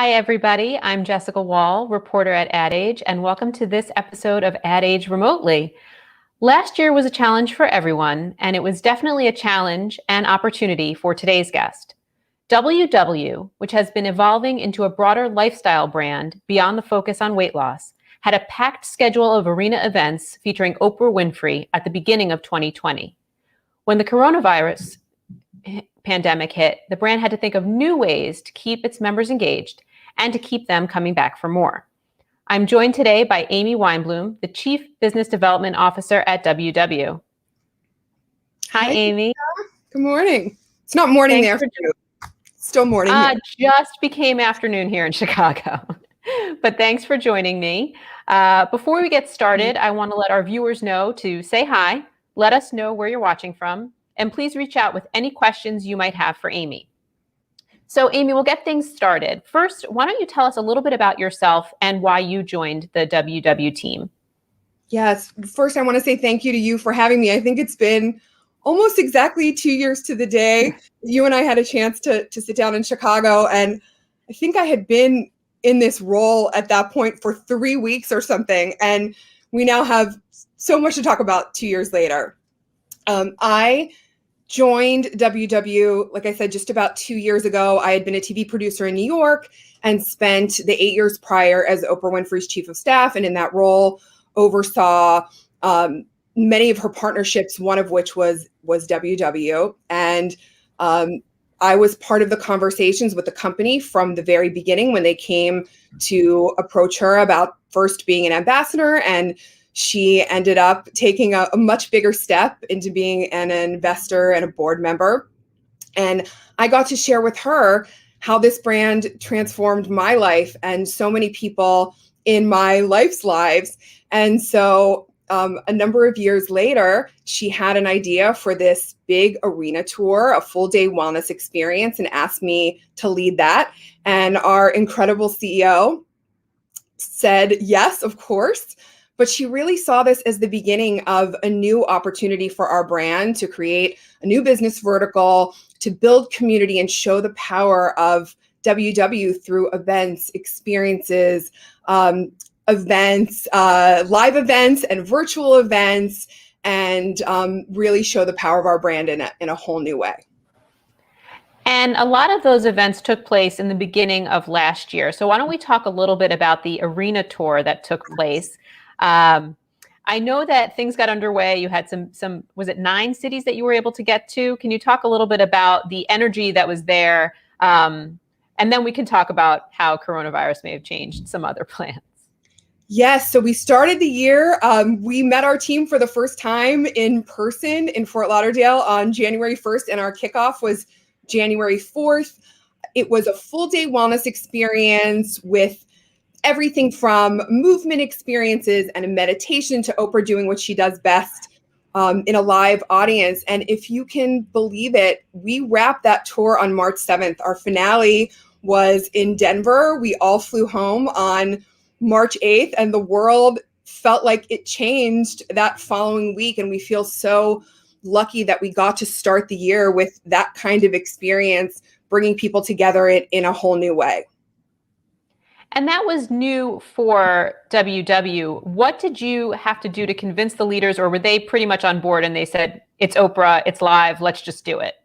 Hi, everybody. I'm Jessica Wall, reporter at Ad Age, and welcome to this episode of Ad Age Remotely. Last year was a challenge for everyone, and it was definitely a challenge and opportunity for today's guest. WW, which has been evolving into a broader lifestyle brand beyond the focus on weight loss, had a packed schedule of arena events featuring Oprah Winfrey at the beginning of 2020. When the coronavirus pandemic hit, the brand had to think of new ways to keep its members engaged and to keep them coming back for more. I'm joined today by Amy Weinblum, the Chief Business Development Officer at WW. Hi, Amy. Good morning. It's not morning there for you. Still morning here. Just became afternoon here in Chicago. But thanks for joining me. Before we get started, I want to let our viewers know to say hi, let us know where you're watching from, and please reach out with any questions you might have for Amy. So Amy, we'll get things started. First, why don't you tell us a little bit about yourself and why you joined the WW team? Yes. First, I want to say thank you to you for having me. I think it's been almost exactly 2 years to the day. You and I had a chance to sit down in Chicago, and I think I had been in this role at that point for 3 weeks or something. And we now have so much to talk about 2 years later. I joined WW, like I said, just about 2 years ago. I had been a TV producer in New York and spent the 8 years prior as Oprah Winfrey's chief of staff. And in that role, oversaw many of her partnerships, one of which was WW. And I was part of the conversations with the company from the very beginning when they came to approach her about first being an ambassador, and she ended up taking a much bigger step into being an investor and a board member. And I got to share with her how this brand transformed my life and so many people in my life's lives. And so a number of years later, she had an idea for this big arena tour, a full day wellness experience, and asked me to lead that. And our incredible CEO said, yes, of course. But she really saw this as the beginning of a new opportunity for our brand to create a new business vertical, to build community and show the power of WW through events, experiences, live events and virtual events, and really show the power of our brand in a whole new way. And a lot of those events took place in the beginning of last year. So why don't we talk a little bit about the arena tour that took place? I know that things got underway. You had some, was it 9 cities that you were able to get to? Can you talk a little bit about the energy that was there? And then we can talk about how coronavirus may have changed some other plans. Yes. So we started the year. We met our team for the first time in person in Fort Lauderdale on January 1st, and our kickoff was January 4th. It was a full day wellness experience with everything from movement experiences and a meditation to Oprah doing what she does best in a live audience. And if you can believe it, we wrapped that tour on March 7th. Our finale was in Denver. We all flew home on March 8th, and the world felt like it changed that following week. And we feel so lucky that we got to start the year with that kind of experience, bringing people together in a whole new way. And that was new for WW. What did you have to do to convince the leaders, or were they pretty much on board and they said, it's Oprah, it's live, let's just do it?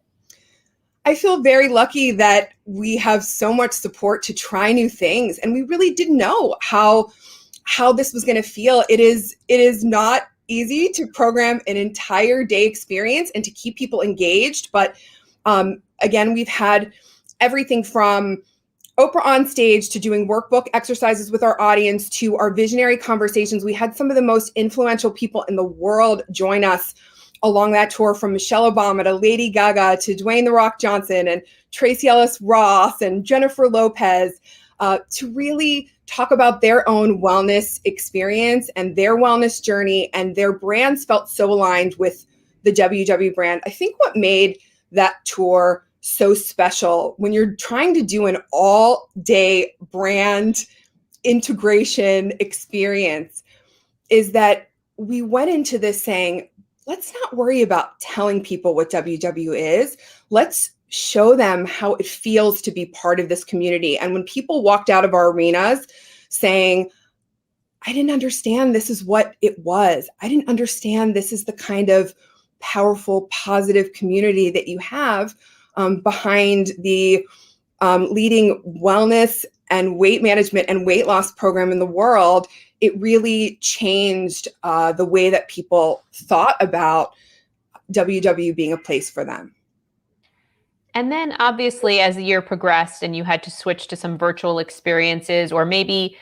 I feel very lucky that we have so much support to try new things. And we really didn't know how this was going to feel. It is not easy to program an entire day experience and to keep people engaged. But again, we've had everything from Oprah on stage to doing workbook exercises with our audience to our visionary conversations. We had some of the most influential people in the world join us along that tour, from Michelle Obama to Lady Gaga to Dwayne "The Rock" Johnson and Tracee Ellis Ross and Jennifer Lopez, to really talk about their own wellness experience and their wellness journey. And their brands felt so aligned with the WW brand. I think what made that tour so special, when you're trying to do an all-day brand integration experience, is that we went into this saying, let's not worry about telling people what WW is. Let's show them how it feels to be part of this community. And when people walked out of our arenas saying, I didn't understand this is what it was. I didn't understand this is the kind of powerful, positive community that you have behind the leading wellness and weight management and weight loss program in the world. It really changed the way that people thought about WW being a place for them. And then obviously as the year progressed and you had to switch to some virtual experiences, or maybe,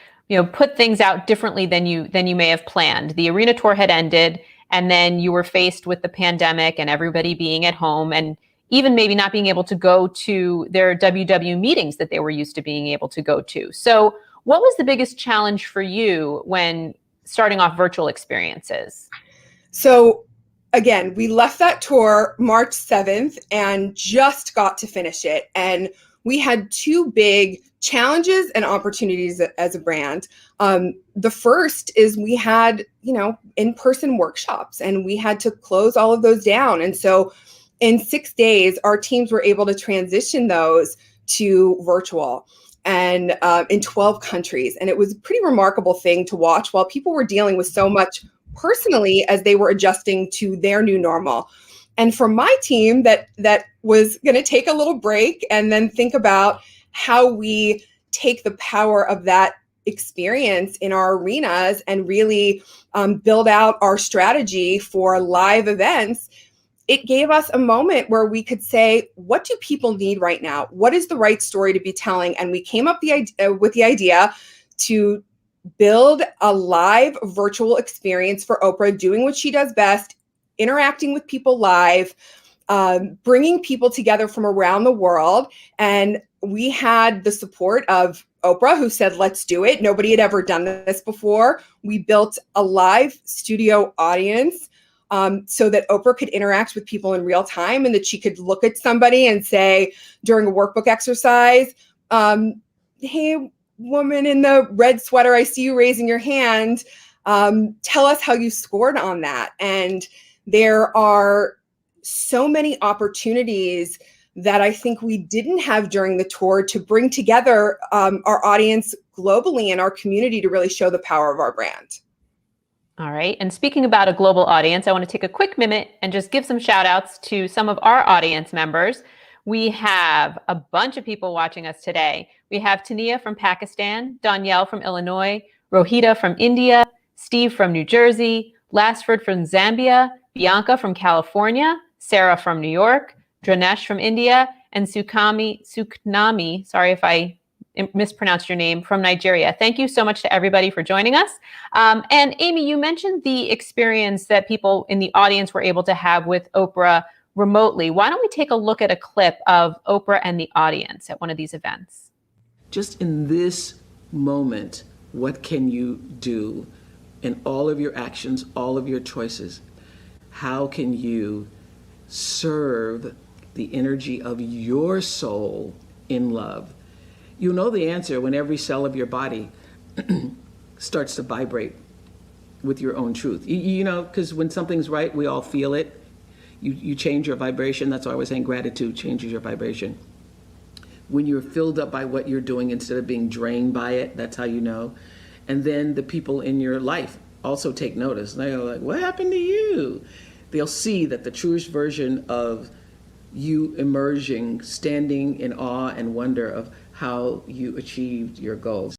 put things out differently than you may have planned. The arena tour had ended, and then you were faced with the pandemic and everybody being at home, and even maybe not being able to go to their WW meetings that they were used to being able to go to. So what was the biggest challenge for you when starting off virtual experiences? So again, we left that tour March 7th and just got to finish it. And we had two big challenges and opportunities as a brand. The first is we had, in-person workshops, and we had to close all of those down. And so in 6 days, our teams were able to transition those to virtual, and in 12 countries. And it was a pretty remarkable thing to watch while people were dealing with so much personally as they were adjusting to their new normal. And for my team that was going to take a little break and then think about how we take the power of that experience in our arenas and really build out our strategy for live events, it gave us a moment where we could say, what do people need right now? What is the right story to be telling? And we came up with the idea to build a live virtual experience for Oprah, doing what she does best, interacting with people live, bringing people together from around the world. And we had the support of Oprah, who said, let's do it. Nobody had ever done this before. We built a live studio audience so that Oprah could interact with people in real time, and that she could look at somebody and say during a workbook exercise, hey, woman in the red sweater, I see you raising your hand. Tell us how you scored on that. And there are so many opportunities that I think we didn't have during the tour to bring together our audience globally and our community to really show the power of our brand. All right. And speaking about a global audience, I want to take a quick minute and just give some shout outs to some of our audience members. We have a bunch of people watching us today. We have Tania from Pakistan, Danielle from Illinois, Rohita from India, Steve from New Jersey, Lasford from Zambia, Bianca from California, Sarah from New York, Dranesh from India, and Suknami, sorry if I mispronounced your name, from Nigeria. Thank you so much to everybody for joining us. And Amy, you mentioned the experience that people in the audience were able to have with Oprah remotely. Why don't we take a look at a clip of Oprah and the audience at one of these events? Just in this moment, what can you do in all of your actions, all of your choices? How can you serve the energy of your soul in love? You know the answer when every cell of your body starts to vibrate with your own truth. You know, because when something's right, we all feel it. You change your vibration. That's why I was saying gratitude changes your vibration. When you're filled up by what you're doing instead of being drained by it, that's how you know. And then the people in your life also take notice. They're like, what happened to you? They'll see that the truest version of you emerging, standing in awe and wonder of how you achieved your goals.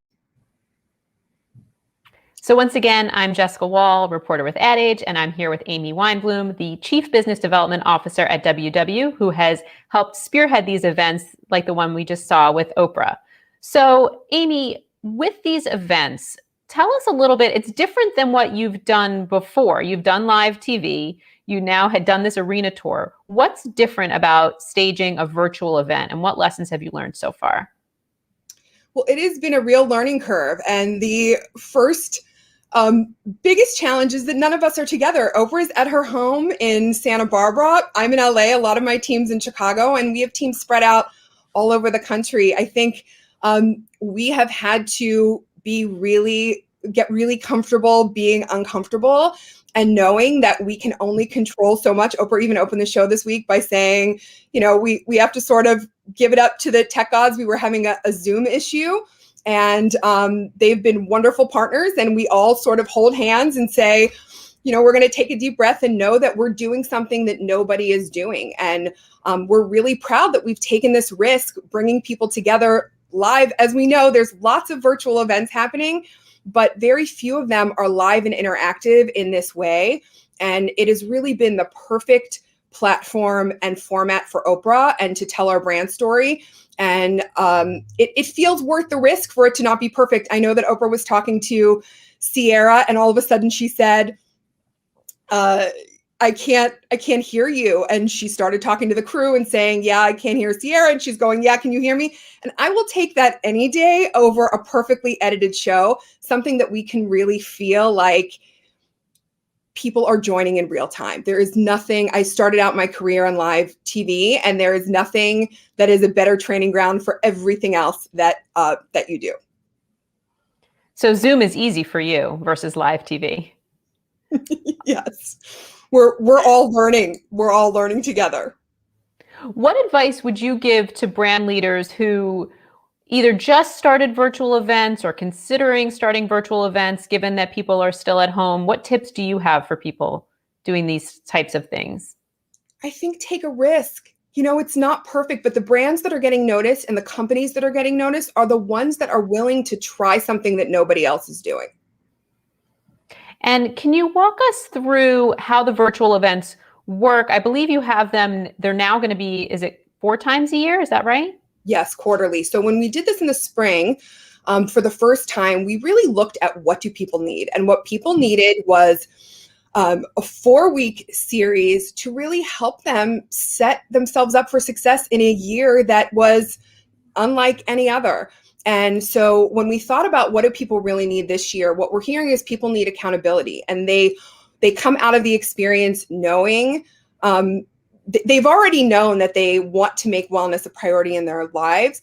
So once again, I'm Jessica Wall, reporter with Ad Age, and I'm here with Amy Weinblum, the Chief Business Development Officer at WW, who has helped spearhead these events like the one we just saw with Oprah. So Amy, with these events, tell us a little bit. It's different than what you've done before. You've done live TV. You now had done this arena tour. What's different about staging a virtual event, and what lessons have you learned so far? Well, it has been a real learning curve. And the first biggest challenge is that none of us are together. Oprah is at her home in Santa Barbara. I'm in LA. A lot of my team's in Chicago, and we have teams spread out all over the country. I think we have had to get really comfortable being uncomfortable and knowing that we can only control so much. Oprah even opened the show this week by saying, we have to sort of give it up to the tech gods. We were having a Zoom issue, and they've been wonderful partners, and we all sort of hold hands and say, we're going to take a deep breath and know that we're doing something that nobody is doing. And we're really proud that we've taken this risk, bringing people together live. As we know, there's lots of virtual events happening, but very few of them are live and interactive in this way. And it has really been the perfect platform and format for Oprah and to tell our brand story. And it feels worth the risk for it to not be perfect. I know that Oprah was talking to Sierra, and all of a sudden she said, I can't hear you. And she started talking to the crew and saying, yeah, I can't hear Sierra. And she's going, yeah, can you hear me? And I will take that any day over a perfectly edited show, something that we can really feel like people are joining in real time. There is nothing, I started out my career on live TV, and there is nothing that is a better training ground for everything else that you do. So Zoom is easy for you versus live TV. Yes. We're all learning. We're all learning together. What advice would you give to brand leaders who either just started virtual events or considering starting virtual events, given that people are still at home? What tips do you have for people doing these types of things? I think take a risk. It's not perfect, but the brands that are getting noticed and the companies that are getting noticed are the ones that are willing to try something that nobody else is doing. And can you walk us through how the virtual events work? I believe you have them. They're now going to be, is it 4 times a year? Is that right? Yes, quarterly. So when we did this in the spring, for the first time, we really looked at what do people need. And what people needed was a 4-week series to really help them set themselves up for success in a year that was unlike any other. And so when we thought about what do people really need this year, what we're hearing is people need accountability, and they come out of the experience knowing they've already known that they want to make wellness a priority in their lives,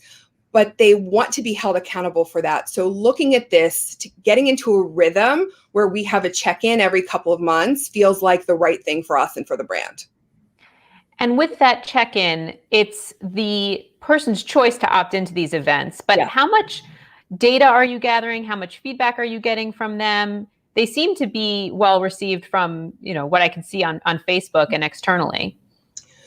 but they want to be held accountable for that. So looking at this, getting into a rhythm where we have a check-in every couple of months feels like the right thing for us and for the brand. And with that check-in, it's the person's choice to opt into these events. But Yeah. How much data are you gathering? How much feedback are you getting from them? They seem to be well received from, what I can see on Facebook and externally.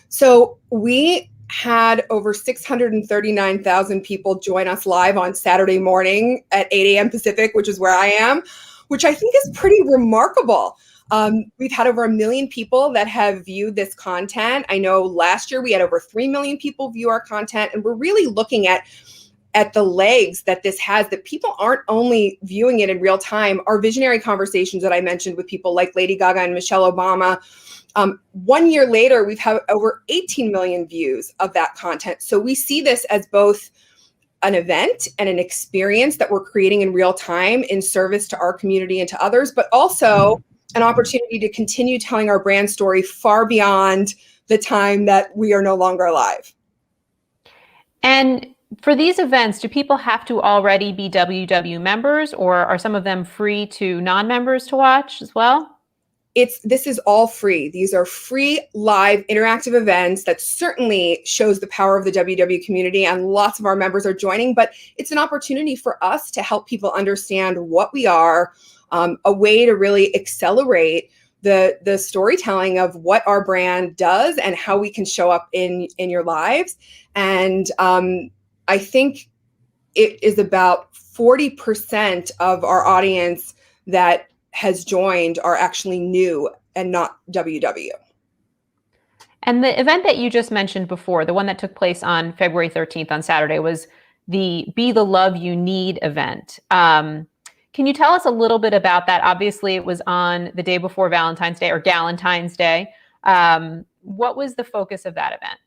So we had over 639,000 people join us live on Saturday morning at 8 a.m. Pacific, which is where I am, which I think is pretty remarkable. We've had over 1 million people that have viewed this content. I know last year we had over 3 million people view our content, and we're really looking at the legs that this has, that people aren't only viewing it in real time. Our visionary conversations that I mentioned with people like Lady Gaga and Michelle Obama, 1 year later, we've had over 18 million views of that content. So we see this as both an event and an experience that we're creating in real time in service to our community and to others, but also an opportunity to continue telling our brand story far beyond the time that we are no longer alive. And for these events, do people have to already be WW members, or are some of them free to non-members to watch as well? This is all free. These are free, live, interactive events that certainly shows the power of the WW community, and lots of our members are joining, but it's an opportunity for us to help people understand what we are, a way to really accelerate the storytelling of what our brand does and how we can show up in your lives. And I think it is about 40% of our audience that has joined are actually new and not WW. And the event that you just mentioned before, the one that took place on February 13th on Saturday, was the Be the Love You Need event. Can you tell us a little bit about that? Obviously, it was on the day before Valentine's Day or Galentine's Day. What was the focus of that event?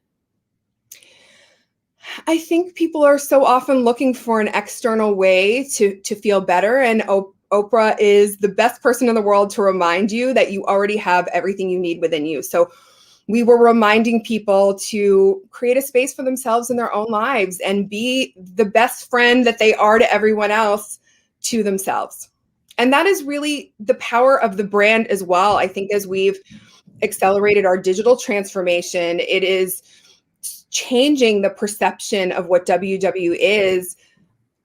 I think people are so often looking for an external way to feel better, and Oprah is the best person in the world to remind you that you already have everything you need within you. So we were reminding people to create a space for themselves in their own lives and be the best friend that they are to everyone else, to themselves. And that is really the power of the brand as well. I think as we've accelerated our digital transformation, it is changing the perception of what WW is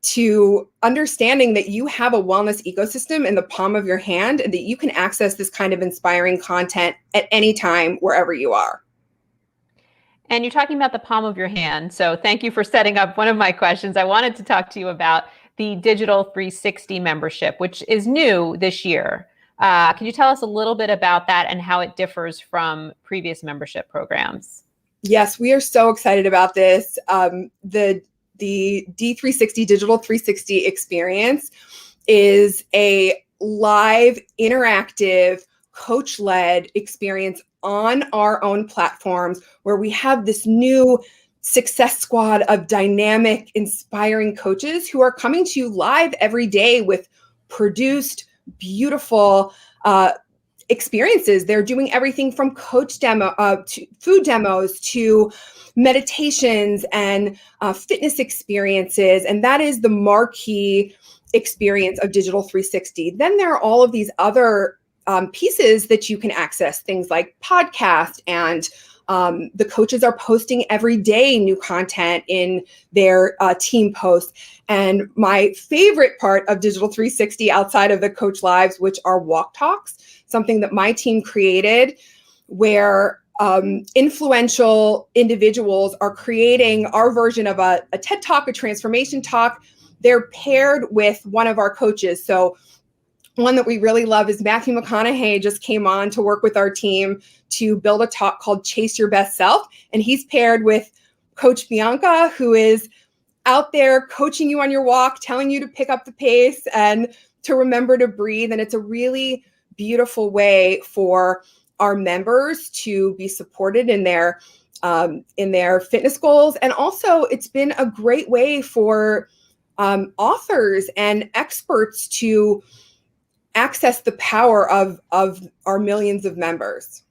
to understanding that you have a wellness ecosystem in the palm of your hand and that you can access this kind of inspiring content at any time, wherever you are. And you're talking about the palm of your hand. So thank you for setting up one of my questions. I wanted to talk to you about the Digital 360 membership, which is new this year. Can you tell us a little bit about that and how it differs from previous membership programs? Yes, we are so excited about this. The D360 Digital 360 experience is a live, interactive, coach-led experience on our own platforms where we have this new success squad of dynamic, inspiring coaches who are coming to you live every day with produced, beautiful experiences. They're doing everything from coach demo to food demos to meditations and fitness experiences. And that is the marquee experience of Digital 360. Then there are all of these other pieces that you can access, things like podcast, and the coaches are posting every day new content in their team posts. And my favorite part of Digital 360 outside of the coach lives, which are walk talks, something that my team created where influential individuals are creating our version of a TED Talk, a transformation talk. They're paired with one of our coaches. So one that we really love is Matthew McConaughey just came on to work with our team to build a talk called Chase Your Best Self. And he's paired with Coach Bianca, who is out there coaching you on your walk, telling you to pick up the pace and to remember to breathe. And it's a really beautiful way for our members to be supported in their fitness goals. And also it's been a great way for authors and experts to access the power of our millions of members.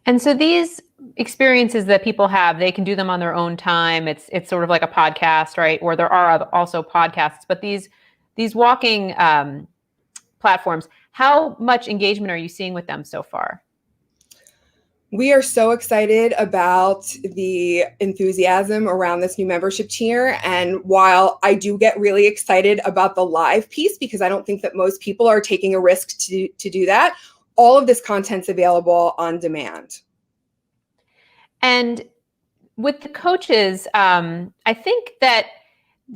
And so these experiences that people have, they can do them on their own time. It's sort of like a podcast, right? Or there are also podcasts, but these walking platforms, how much engagement are you seeing with them so far? We are so excited about the enthusiasm around this new membership tier. And while I do get really excited about the live piece, because I don't think that most people are taking a risk to do that, all of this content's available on demand. And with the coaches, I think that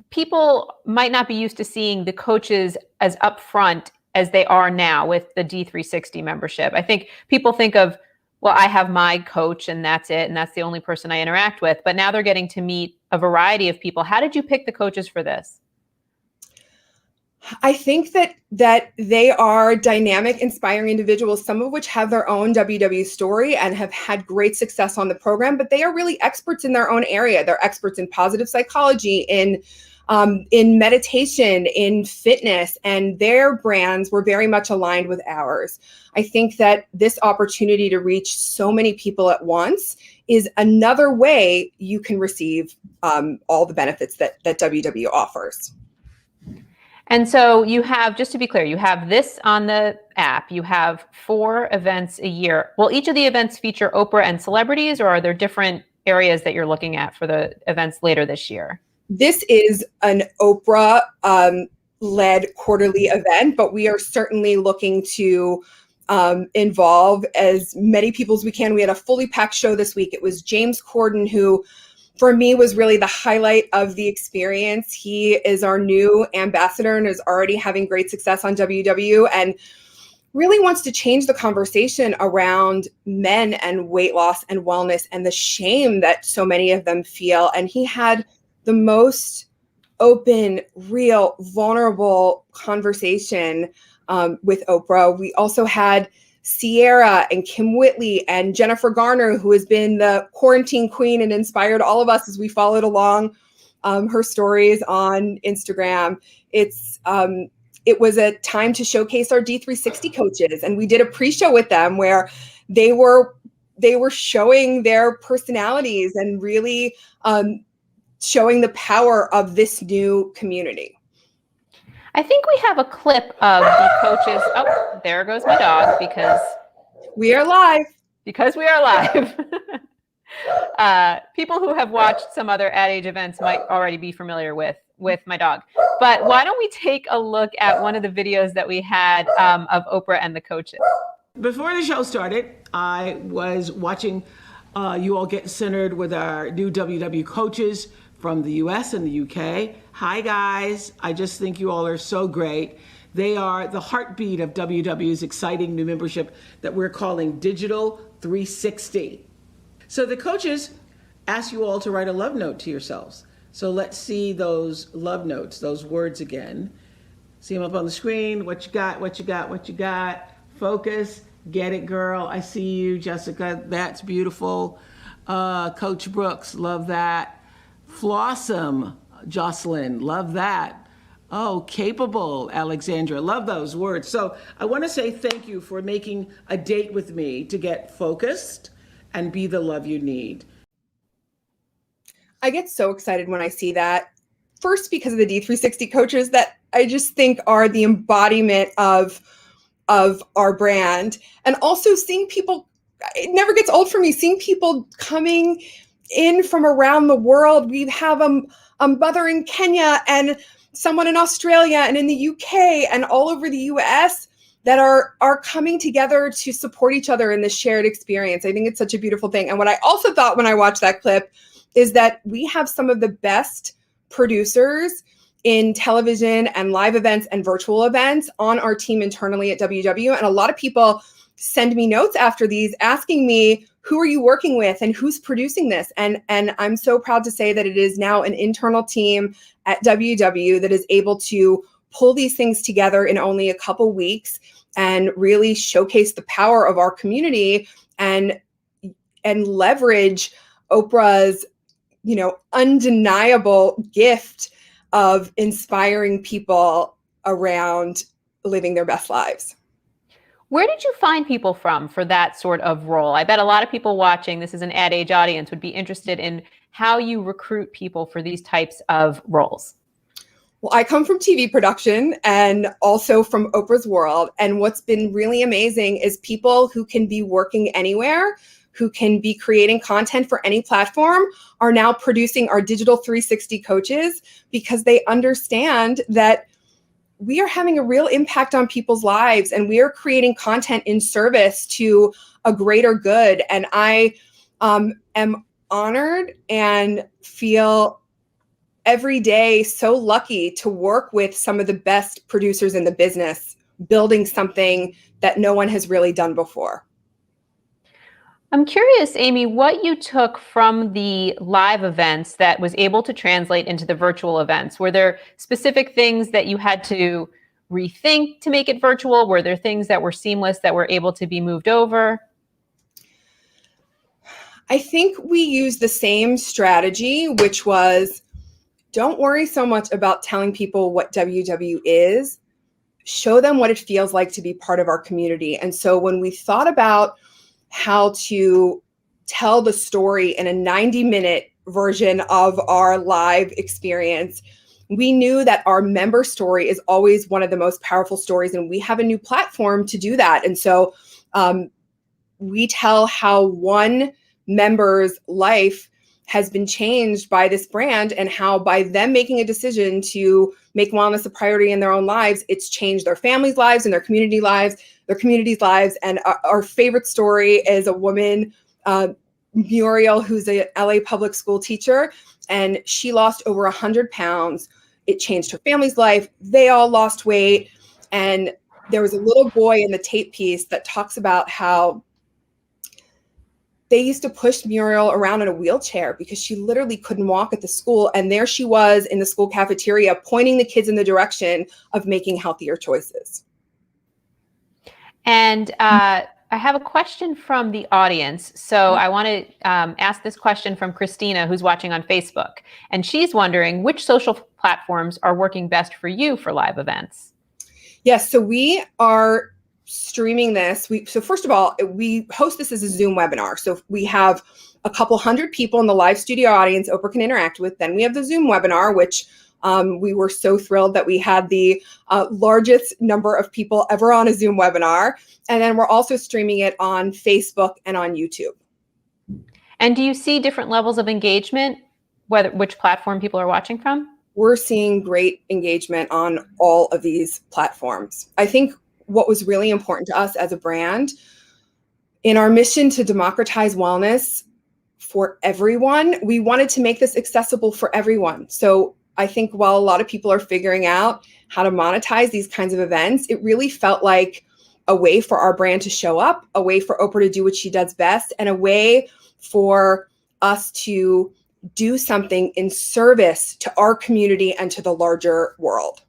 people might not be used to seeing the coaches as upfront as they are now with the D360 membership. I think people think of, well, I have my coach and that's it, and that's the only person I interact with. But now they're getting to meet a variety of people. How did you pick the coaches for this? I think that they are dynamic, inspiring individuals, some of which have their own WW story and have had great success on the program, but they are really experts in their own area. They're experts in positive psychology, in meditation, in fitness, and their brands were very much aligned with ours. I think that this opportunity to reach so many people at once is another way you can receive all the benefits that WW offers. And so you have, just to be clear, you have this on the app. You have 4 events a year. Will each of the events feature Oprah and celebrities, or are there different areas that you're looking at for the events later this year? This is an Oprah led quarterly event, but we are certainly looking to involve as many people as we can. We had a fully packed show this week. It was James Corden, who for me was really the highlight of the experience. He is our new ambassador and is already having great success on WW and really wants to change the conversation around men and weight loss and wellness and the shame that so many of them feel. And he had the most open, real, vulnerable conversation with Oprah. We also had Sierra and Kim Whitley and Jennifer Garner, who has been the quarantine queen and inspired all of us as we followed along her stories on Instagram. It was a time to showcase our D360 coaches, and we did a pre-show with them where they were showing their personalities and really showing the power of this new community. I think we have a clip of the coaches. Oh, there goes my dog we are live. Because we are live. People who have watched some other Ad Age events might already be familiar with my dog. But why don't we take a look at one of the videos that we had of Oprah and the coaches? Before the show started, I was watching you all get centered with our new WW coaches from the US and the UK. Hi guys, I just think you all are so great. They are the heartbeat of WW's exciting new membership that we're calling Digital 360. So the coaches ask you all to write a love note to yourselves. So let's see those love notes, those words again. See them up on the screen. What you got, what you got, what you got. Focus, get it, girl. I see you, Jessica. That's beautiful. Coach Brooks, love that. Flossom, Jocelyn, love that. Oh, capable, Alexandra, love those words. So I want to say thank you for making a date with me to get focused and be the love you need. I get so excited when I see that. First, because of the D360 coaches that I just think are the embodiment of our brand. And also seeing people, it never gets old for me, seeing people coming in from around the world. We have a mother in Kenya and someone in Australia and in the UK and all over the US that are coming together to support each other in this shared experience. I think it's such a beautiful thing. And what I also thought when I watched that clip is that we have some of the best producers in television and live events and virtual events on our team internally at WW. And a lot of people send me notes after these asking me, who are you working with and who's producing this? And I'm so proud to say that it is now an internal team at WW that is able to pull these things together in only a couple weeks and really showcase the power of our community and leverage Oprah's, undeniable gift of inspiring people around living their best lives. Where did you find people from for that sort of role? I bet a lot of people watching, this is an Ad Age audience, would be interested in how you recruit people for these types of roles. Well, I come from TV production and also from Oprah's world. And what's been really amazing is people who can be working anywhere, who can be creating content for any platform, are now producing our Digital 360 coaches because they understand that we are having a real impact on people's lives and we are creating content in service to a greater good. And I am honored and feel every day so lucky to work with some of the best producers in the business, building something that no one has really done before. I'm curious, Amy, what you took from the live events that was able to translate into the virtual events. Were there specific things that you had to rethink to make it virtual? Were there things that were seamless that were able to be moved over? I think we used the same strategy, which was don't worry so much about telling people what WW is. Show them what it feels like to be part of our community. And so when we thought about how to tell the story in a 90-minute version of our live experience, we knew that our member story is always one of the most powerful stories, and we have a new platform to do that. And so we tell how one member's life has been changed by this brand and how by them making a decision to make wellness a priority in their own lives, it's changed their families' lives and their community's lives. And our favorite story is a woman, Muriel, who's a LA public school teacher, and she lost over 100 pounds. It changed her family's life. They all lost weight. And there was a little boy in the tape piece that talks about how they used to push Muriel around in a wheelchair because she literally couldn't walk at the school. And there she was in the school cafeteria, pointing the kids in the direction of making healthier choices. And I have a question from the audience. So I want to ask this question from Christina, who's watching on Facebook. And she's wondering which social platforms are working best for you for live events? Yes, so we are streaming this. So first of all, we host this as a Zoom webinar. So we have a couple hundred people in the live studio audience Oprah can interact with. Then we have the Zoom webinar, which We were so thrilled that we had the largest number of people ever on a Zoom webinar. And then we're also streaming it on Facebook and on YouTube. And do you see different levels of engagement, which platform people are watching from? We're seeing great engagement on all of these platforms. I think what was really important to us as a brand in our mission to democratize wellness for everyone, we wanted to make this accessible for everyone. So I think while a lot of people are figuring out how to monetize these kinds of events, it really felt like a way for our brand to show up, a way for Oprah to do what she does best, and a way for us to do something in service to our community and to the larger world.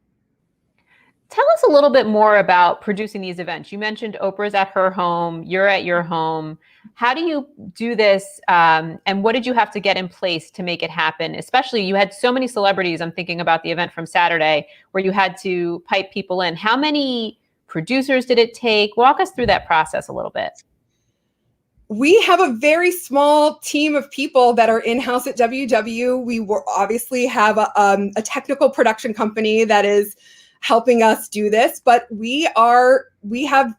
Tell us a little bit more about producing these events. You mentioned Oprah's at her home, you're at your home. How do you do this? And what did you have to get in place to make it happen? Especially, you had so many celebrities. I'm thinking about the event from Saturday where you had to pipe people in. How many producers did it take? Walk us through that process a little bit. We have a very small team of people that are in-house at WW. We obviously have a technical production company that is helping us do this, but we have,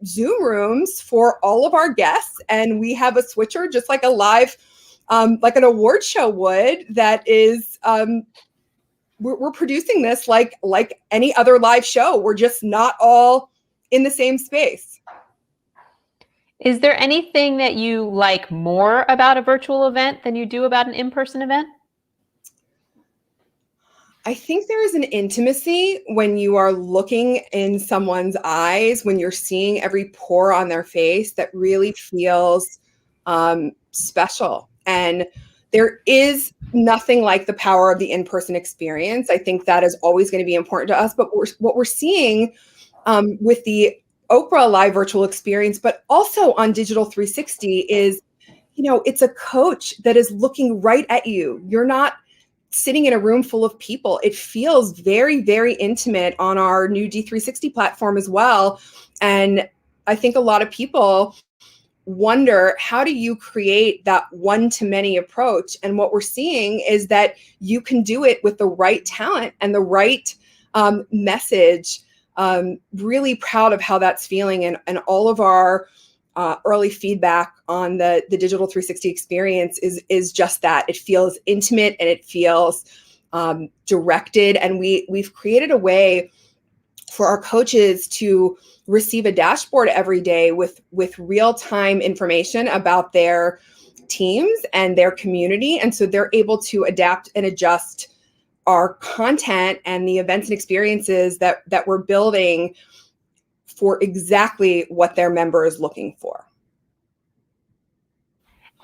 Zoom rooms for all of our guests, and we have a switcher just like a live, like an award show would, that is, we're producing this like any other live show. We're just not all in the same space. Is there anything that you like more about a virtual event than you do about an in-person event? I think there is an intimacy when you are looking in someone's eyes, when you're seeing every pore on their face, that really feels special. And there is nothing like the power of the in-person experience. I think that is always going to be important to us. But what we're seeing with the Oprah live virtual experience, but also on Digital 360 is, it's a coach that is looking right at you. You're not sitting in a room full of people. It feels very, very intimate on our new D360 platform as well. And I think a lot of people wonder, how do you create that one-to-many approach? And what we're seeing is that you can do it with the right talent and the right message. Really proud of how that's feeling, and all of our early feedback on the Digital 360 experience is just that. It feels intimate and it feels directed, and we've created a way for our coaches to receive a dashboard every day with real-time information about their teams and their community, and so they're able to adapt and adjust our content and the events and experiences that we're building for exactly what their member is looking for.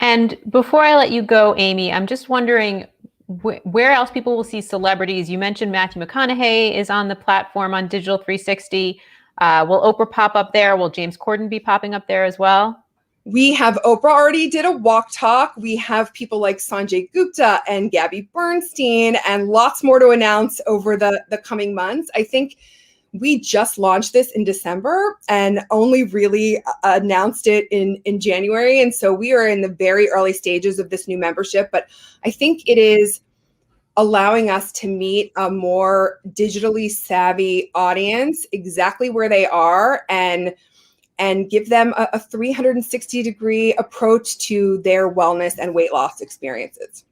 And before I let you go, Amy, I'm just wondering where else people will see celebrities. You mentioned Matthew McConaughey is on the platform on Digital 360. Will Oprah pop up there? Will James Corden be popping up there as well? We have Oprah already did a walk talk. We have people like Sanjay Gupta and Gabby Bernstein, and lots more to announce over the coming months. I think we just launched this in December and only really announced it in January. And so we are in the very early stages of this new membership, but I think it is allowing us to meet a more digitally savvy audience exactly where they are, and give them a 360-degree approach to their wellness and weight loss experiences.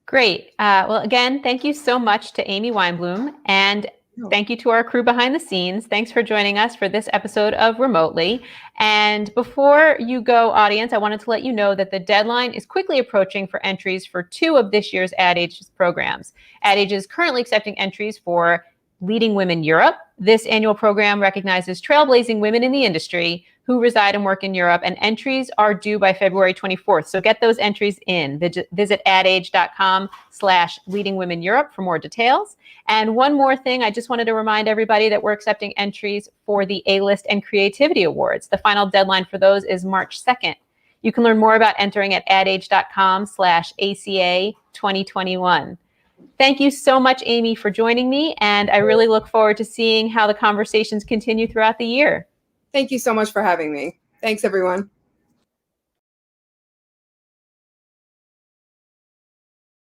Great. Well, again, thank you so much to Amy Weinblum, and thank you to our crew behind the scenes. Thanks for joining us for this episode of Remotely. And before you go, audience, I wanted to let you know that the deadline is quickly approaching for entries for 2 of this year's Ad Age programs. Ad Age is currently accepting entries for Leading Women Europe. This annual program recognizes trailblazing women in the industry who reside and work in Europe, and entries are due by February 24th. So get those entries in. Visit adage.com/leadingwomeneurope for more details. And one more thing, I just wanted to remind everybody that we're accepting entries for the A-List and Creativity Awards. The final deadline for those is March 2nd. You can learn more about entering at adage.com/ACA 2021. Thank you so much, Amy, for joining me, and I really look forward to seeing how the conversations continue throughout the year. Thank you so much for having me. Thanks, everyone.